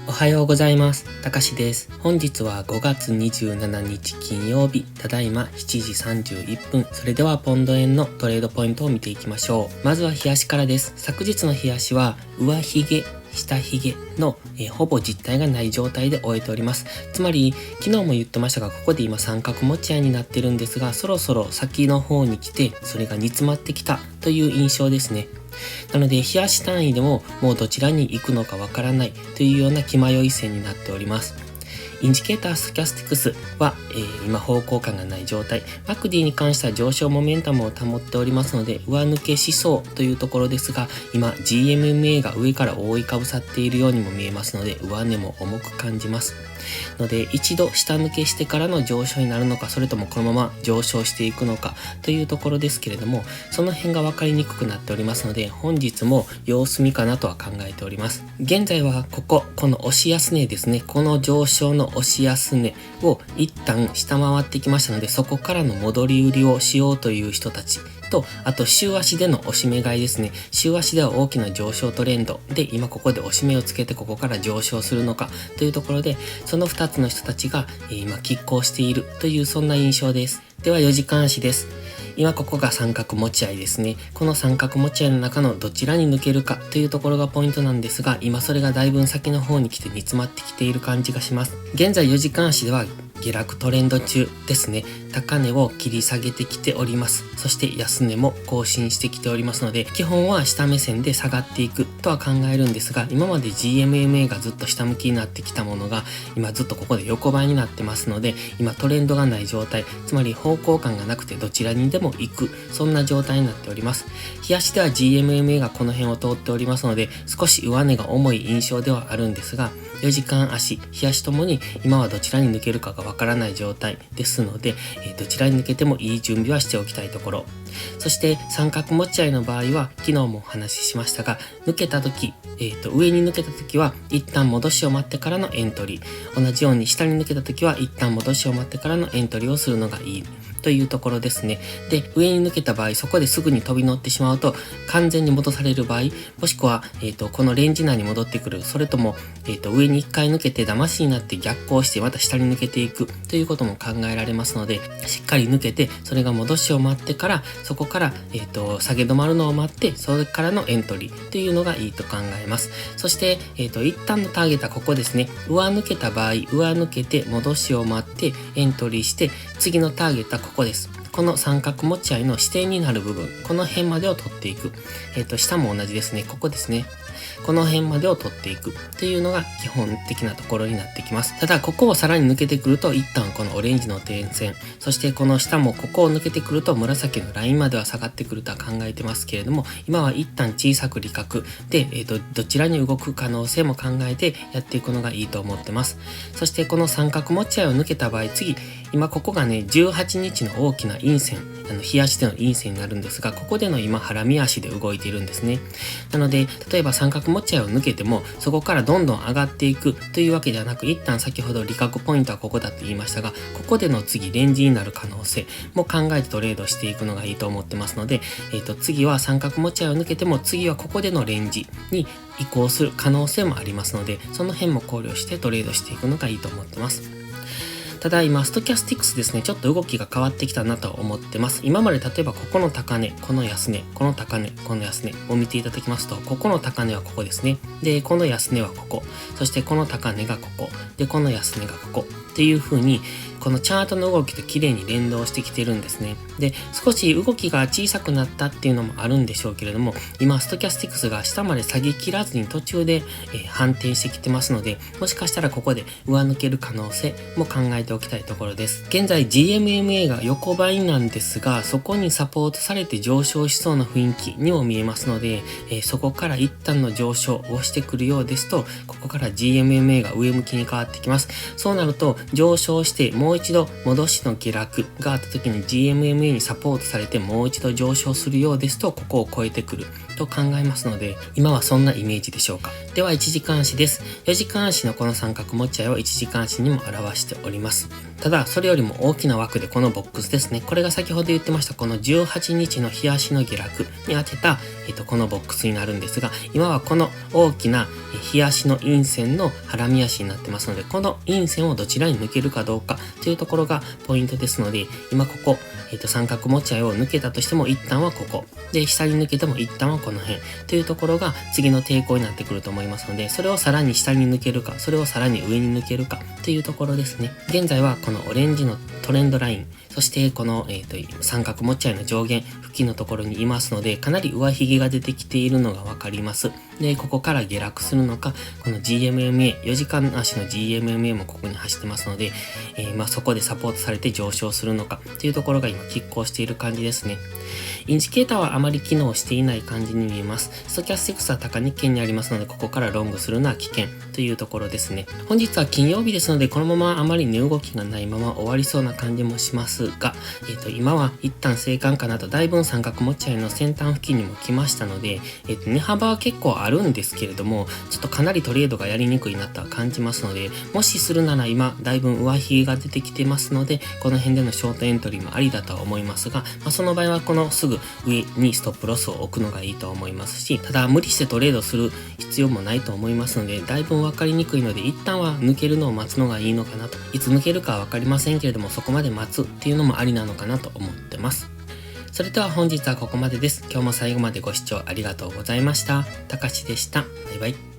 おはようございます。たかしです。本日は5月27日金曜日、ただいま7時31分。それではポンド円のトレードポイントを見ていきましょう。まずは冷やしからです。昨日の冷やしは上髭、下髭の、ほぼ実体がない状態で終えております。つまり昨日も言ってましたが、ここで今三角持ち合いになってるんですが、そろそろ先の方に来てそれが煮詰まってきたという印象ですね。なので冷やし単位でももうどちらに行くのかわからないというような気迷い線になっております。インジケーターストキャスティクスは、今方向感がない状態。マクディに関しては上昇モメンタムを保っておりますので上抜けしそうというところですが、今 GMMA が上から覆いかぶさっているようにも見えますので上値も重く感じます。ので一度下抜けしてからの上昇になるのか、それともこのまま上昇していくのかというところですけれども、その辺が分かりにくくなっておりますので、本日も様子見かなとは考えております。現在はこの押し安値ですね、この上昇の押し安値を一旦下回ってきましたので、そこからの戻り売りをしようという人たちと、あと週足での押し目買いですね。週足では大きな上昇トレンドで、今ここで押し目をつけてここから上昇するのかというところで、その2つの人たちが今拮抗しているというそんな印象です。では4時間足です。今ここが三角持ち合いですね。この三角持ち合いの中のどちらに抜けるかというところがポイントなんですが、今それがだいぶ先の方に来て煮詰まってきている感じがします。現在4時間足では下落トレンド中ですね。高値を切り下げてきております。そして安値も更新してきておりますので、基本は下目線で下がっていくとは考えるんですが、今まで GMMA がずっと下向きになってきたものが今ずっとここで横ばいになってますので、今トレンドがない状態、つまり方向感がなくてどちらにでも行く、そんな状態になっております。冷やしでは GMMA がこの辺を通っておりますので、少し上値が重い印象ではあるんですが、4時間足、冷やしともに今はどちらに抜けるかがわからない状態ですので、どちらに抜けてもいい準備はしておきたいところ。そして三角持ち合いの場合は昨日もお話ししましたが、抜けた時、上に抜けた時は一旦戻しを待ってからのエントリー、同じように下に抜けた時は一旦戻しを待ってからのエントリーをするのがいいというところですね。で、上に抜けた場合、そこですぐに飛び乗ってしまうと完全に戻される場合、もしくは、このレンジ内に戻ってくる、それとも、上に一回抜けて騙しになって逆行してまた下に抜けていくということも考えられますので、しっかり抜けてそれが戻しを待ってから、そこから、下げ止まるのを待って、それからのエントリーというのがいいと考えます。そして、一旦のターゲットはここですね。上抜けた場合、上抜けて戻しを待ってエントリーして、次のターゲットはここです。この三角持ち合いの指定になる部分、この辺までを取っていく。下も同じですね。ここですね。この辺までを取っていくというのが基本的なところになってきます。ただここをさらに抜けてくると、一旦このオレンジの点線、そしてこの下もここを抜けてくると紫のラインまでは下がってくるとは考えてますけれども、今は一旦小さく利確で、どちらに動く可能性も考えてやっていくのがいいと思ってます。そしてこの三角持ち合いを抜けた場合、次今ここがね18日の大きな陰線、冷やしでの陰線になるんですが、ここでの今ハラミ足で動いているんですね。なので例えば三角持ち合いを抜けてもそこからどんどん上がっていくというわけではなく、一旦先ほど利確ポイントはここだと言いましたが、ここでの次レンジになる可能性も考えてトレードしていくのがいいと思ってますので、次は三角持ち合いを抜けても次はここでのレンジに移行する可能性もありますので、その辺も考慮してトレードしていくのがいいと思ってます。ただ今ストキャスティクスですね、ちょっと動きが変わってきたなと思ってます。今まで例えばここの高値、この安値、この高値、この安値を見ていただきますと、ここの高値はここですね。で、この安値はここ。そしてこの高値がここ。で、この安値がここ。っていう風にこのチャートの動きと綺麗に連動してきてるんですね。で、少し動きが小さくなったっていうのもあるんでしょうけれども、今ストキャスティクスが下まで下げ切らずに途中で、反転してきてますので、もしかしたらここで上抜ける可能性も考えておきたいところです。現在 GMMA が横ばいなんですが、そこにサポートされて上昇しそうな雰囲気にも見えますので、そこから一旦の上昇をしてくるようですと、ここから GMMA が上向きに変わってきます。そうなると上昇してもう一度戻しの下落があった時に GMMA にサポートされてもう一度上昇するようですと、ここを超えてくると考えますので、今はそんなイメージでしょうか。では1時間足です。4時間足のこの三角持ち合いを1時間足にも表しております。ただ、それよりも大きな枠でこのボックスですね。これが先ほど言ってました、この18日の日足の下落に当てた、このボックスになるんですが、今はこの大きな日足の陰線のハラミ足になってますので、この陰線をどちらに抜けるかどうかというところがポイントですので、今ここ、三角持ち合いを抜けたとしても一旦はここ。で、下に抜けても一旦はこの辺。というところが次の抵抗になってくると思いますので、それをさらに下に抜けるか、それをさらに上に抜けるかというところですね。現在はこのオレンジのトレンドライン、そしてこの、三角持ち合いの上限付近のところにいますので、かなり上髭が出てきているのがわかります。で、ここから下落するのか、この GMMA、4時間足の GMMA もここに走ってますので、そこでサポートされて上昇するのかというところが今拮抗している感じですね。インジケーターはあまり機能していない感じに見えます。ストキャスティクスは高日経にありますので、ここからロングするのは危険というところですね。本日は金曜日ですので、このままあまり値動きがないまま終わりそうな感じもしますが、今は一旦静観かなと、だいぶ三角持ち合いの先端付近にも来ましたので、値幅は結構あるんですけれども、ちょっとかなりトレードがやりにくいなとは感じますので、もしするなら今、だいぶ上髭が出てきてますので、この辺でのショートエントリーもありだとは思いますが、その場合はこのすぐ上にストップロスを置くのがいいと思いますし、ただ無理してトレードする必要もないと思いますので、だいぶ分かりにくいので、一旦は抜けるのを待つのがいいのかなと。いつ抜けるかは分かりませんけれども、そこまで待つっていうのもありなのかなと思ってます。それでは本日はここまでです。今日も最後までご視聴ありがとうございました。たかしでした。バイバイ。